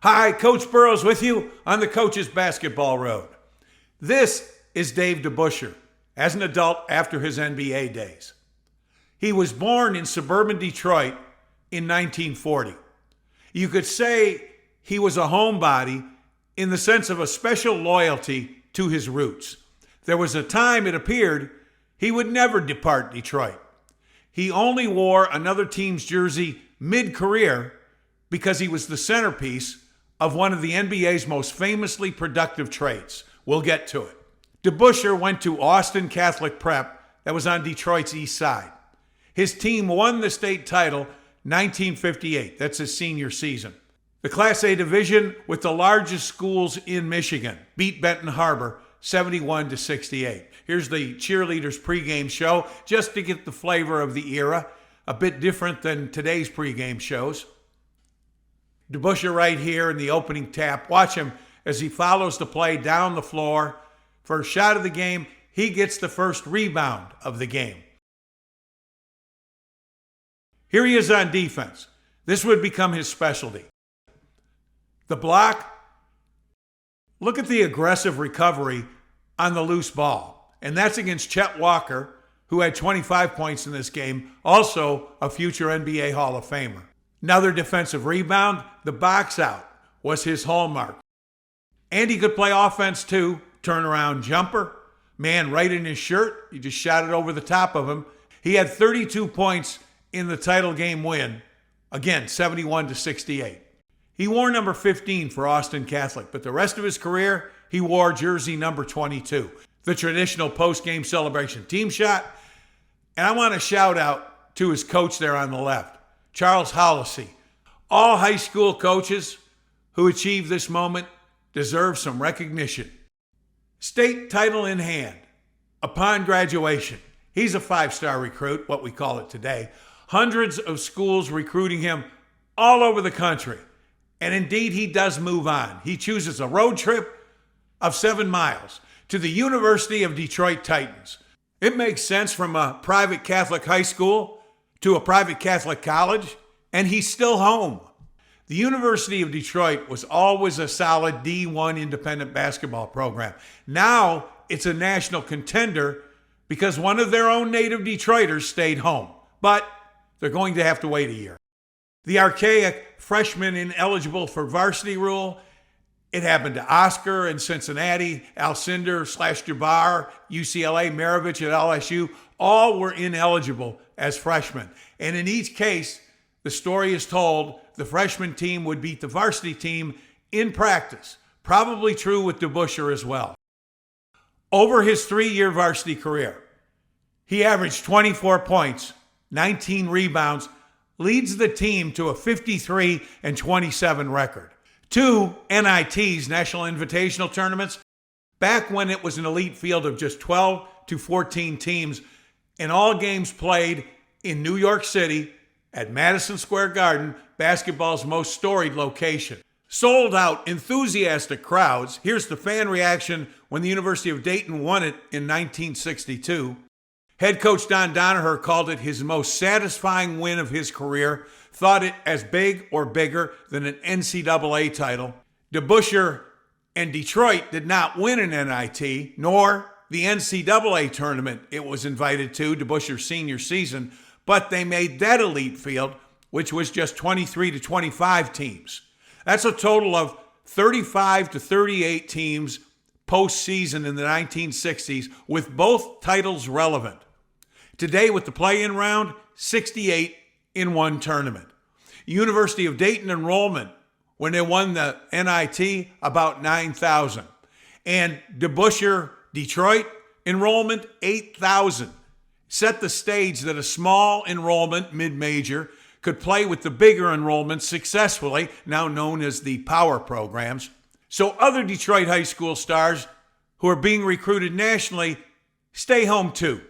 Hi, Coach Burrows with you on the Coach's Basketball Road. This is Dave DeBusschere as an adult after his NBA days. He was born in suburban Detroit in 1940. You could say he was a homebody in the sense of a special loyalty to his roots. There was a time it appeared he would never depart Detroit. He only wore another team's jersey mid-career because he was the centerpiece of one of the NBA's most famously productive trades. We'll get to it. DeBusschere went to Austin Catholic Prep that was on Detroit's east side. His team won the state title 1958. That's his senior season. The Class A division with the largest schools in Michigan beat Benton Harbor 71-68. Here's the cheerleaders pregame show just to get the flavor of the era, a bit different than today's pregame shows. DeBusschere right here in the opening tap. Watch him as he follows the play down the floor. First shot of the game, he gets the first rebound of the game. Here he is on defense. This would become his specialty. The block. Look at the aggressive recovery on the loose ball. And that's against Chet Walker, who had 25 points in this game, also a future NBA Hall of Famer. Another defensive rebound, the box out was his hallmark. And he could play offense too. Turnaround jumper, man right in his shirt. He just shot it over the top of him. He had 32 points in the title game win. Again, 71-68. He wore number 15 for Austin Catholic, but the rest of his career, he wore jersey number 22. The traditional post-game celebration team shot. And I want to shout out to his coach there on the left, Charles Hollisey. All high school coaches who achieve this moment deserve some recognition. State title in hand. Upon graduation, he's a five-star recruit, what we call it today. Hundreds of schools recruiting him all over the country. And indeed, he does move on. He chooses a road trip of 7 miles to the University of Detroit Titans. It makes sense from a private Catholic high school to a private Catholic college, and he's still home. The University of Detroit was always a solid D1 independent basketball program. Now it's a national contender because one of their own native Detroiters stayed home. But they're going to have to wait a year. The archaic freshman ineligible for varsity rule, it happened to Oscar in Cincinnati, Alcindor/Jabbar, UCLA, Maravich at LSU. All were ineligible as freshmen. And in each case, the story is told the freshman team would beat the varsity team in practice. Probably true with DeBusschere as well. Over his 3-year varsity career, he averaged 24 points, 19 rebounds, leads the team to a 53-27 record. 2 NITs, National Invitational Tournaments, back when it was an elite field of just 12 to 14 teams, and all games played in New York City at Madison Square Garden, basketball's most storied location. Sold out, enthusiastic crowds. Here's the fan reaction when the University of Dayton won it in 1962. Head coach Don Donaher called it his most satisfying win of his career, thought it as big or bigger than an NCAA title. DeBusschere and Detroit did not win an NIT, nor the NCAA tournament it was invited to, DeBusschere's senior season, but they made that elite field, which was just 23 to 25 teams. That's a total of 35 to 38 teams postseason in the 1960s, with both titles relevant. Today, with the play-in round, 68 in one tournament. University of Dayton enrollment, when they won the NIT, about 9,000. And DeBusschere, Detroit, enrollment, 8,000. Set the stage that a small enrollment, mid-major, could play with the bigger enrollments successfully, now known as the power programs. So other Detroit high school stars who are being recruited nationally stay home too.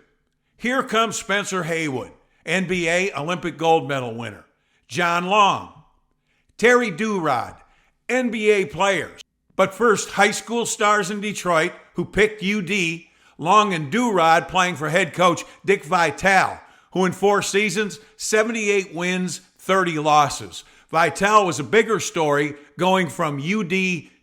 Here comes Spencer Haywood, NBA Olympic gold medal winner. John Long, Terry Durod, NBA players. But first, high school stars in Detroit who picked UD, Long and Durod playing for head coach Dick Vitale, who in 4 seasons, 78 wins, 30 losses. Vitale was a bigger story, going from UD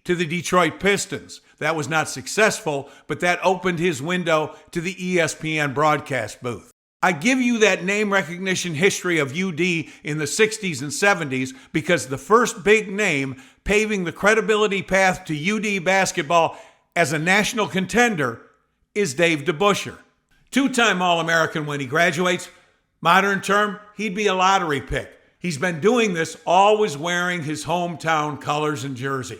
to the Detroit Pistons. That was not successful, but that opened his window to the ESPN broadcast booth. I give you that name recognition history of UD in the 60s and 70s because the first big name paving the credibility path to UD basketball as a national contender is Dave DeBusschere. Two-time All-American when he graduates. Modern term, he'd be a lottery pick. He's been doing this always wearing his hometown colors and jersey.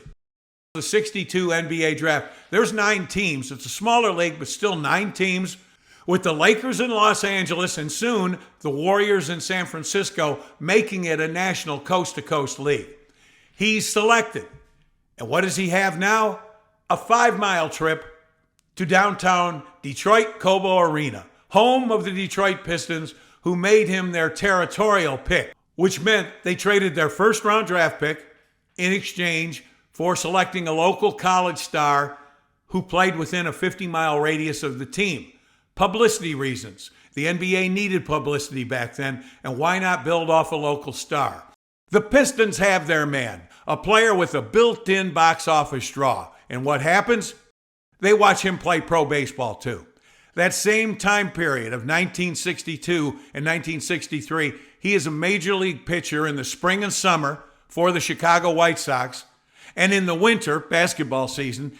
The 62 NBA draft, there's 9 teams. It's a smaller league, but still 9 teams, with the Lakers in Los Angeles and soon the Warriors in San Francisco making it a national coast-to-coast league. He's selected. And what does he have now? A 5-mile trip to downtown Detroit Cobo Arena, home of the Detroit Pistons, who made him their territorial pick, which meant they traded their first-round draft pick in exchange for selecting a local college star who played within a 50-mile radius of the team. Publicity reasons. The NBA needed publicity back then, and why not build off a local star? The Pistons have their man, a player with a built-in box office draw. And what happens? They watch him play pro baseball too. That same time period of 1962 and 1963, he is a major league pitcher in the spring and summer for the Chicago White Sox. And in the winter, basketball season,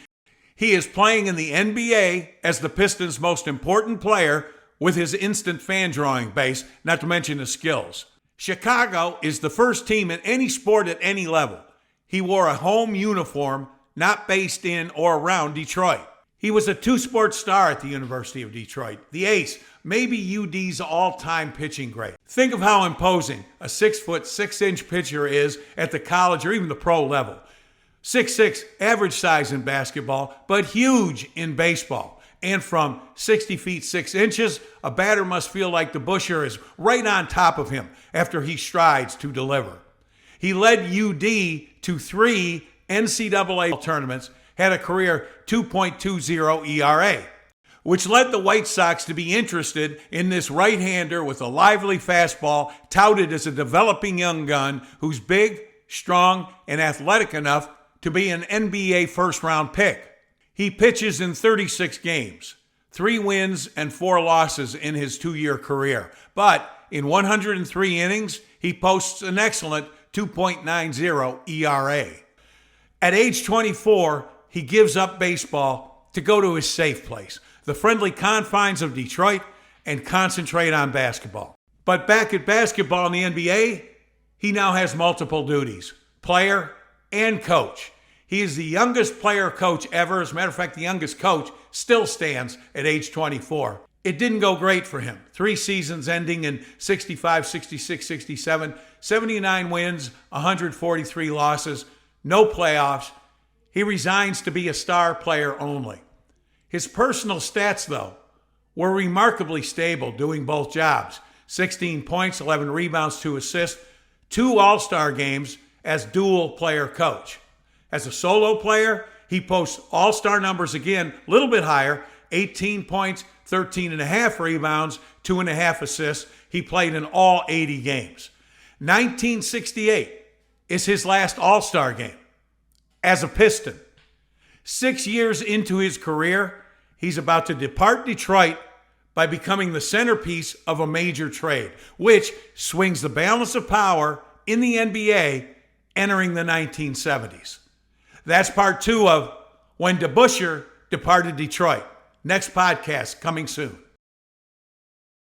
he is playing in the NBA as the Pistons' most important player with his instant fan drawing base, not to mention his skills. Chicago is the first team in any sport at any level. He wore a home uniform not based in or around Detroit. He was a two-sport star at the University of Detroit, the ace, maybe UD's all-time pitching great. Think of how imposing a 6-foot, 6-inch pitcher is at the college or even the pro level. 6'6", average size in basketball, but huge in baseball. And from 60 feet 6 inches, a batter must feel like DeBusschere is right on top of him after he strides to deliver. He led UD to 3 NCAA tournaments, had a career 2.20 ERA, which led the White Sox to be interested in this right-hander with a lively fastball, touted as a developing young gun who's big, strong, and athletic enough to be an NBA first-round pick. He pitches in 36 games, 3 wins and 4 losses in his 2-year career. But in 103 innings, he posts an excellent 2.90 ERA. At age 24, he gives up baseball to go to his safe place, the friendly confines of Detroit, and concentrate on basketball. But back at basketball in the NBA, he now has multiple duties, player and coach. He is the youngest player-coach ever. As a matter of fact, the youngest coach still stands at age 24. It didn't go great for him. 3 seasons ending in 65, 66, 67, 79 wins, 143 losses, no playoffs. He resigns to be a star player only. His personal stats, though, were remarkably stable, doing both jobs. 16 points, 11 rebounds, 2 assists, 2 All-Star games as dual player coach. As a solo player, he posts all-star numbers again, a little bit higher, 18 points, 13.5 rebounds, 2.5 assists. He played in all 80 games. 1968 is his last all-star game as a Piston. 6 years into his career, he's about to depart Detroit by becoming the centerpiece of a major trade, which swings the balance of power in the NBA entering the 1970s. That's part 2 of When DeBusschere Departed Detroit. Next podcast coming soon.